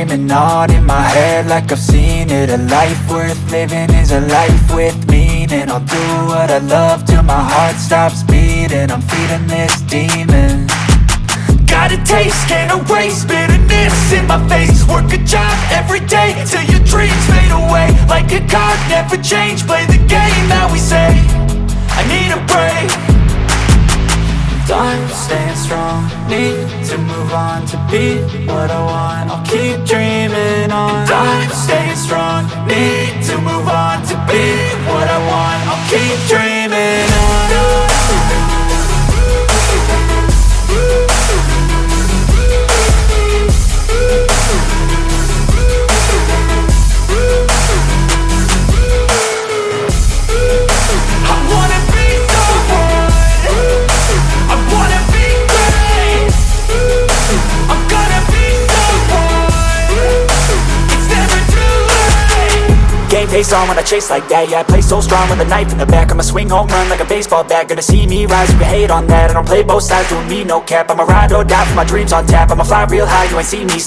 screaming out in my head like I've seen it. A life worth living is a life with meaning. I'll do what I love till my heart stops beating. I'm feeding this demon. Got a taste, can't erase bitterness in my face. Work a job every day till your dreams fade away. Like a card, never change, play the game that we say. I need a break. I'm staying strong, need to move on to be what I want. I'll keep dreaming on. I'm staying strong, need to move on to be what I want. I'll keep dreaming on. Face on when I chase like that, yeah, I play so strong with a knife in the back. I'ma swing home run like a baseball bat. Gonna see me rise, you can hate on that. I don't play both sides, doing me no cap. I'ma ride or die for my dreams on tap. I'ma fly real high, you ain't see me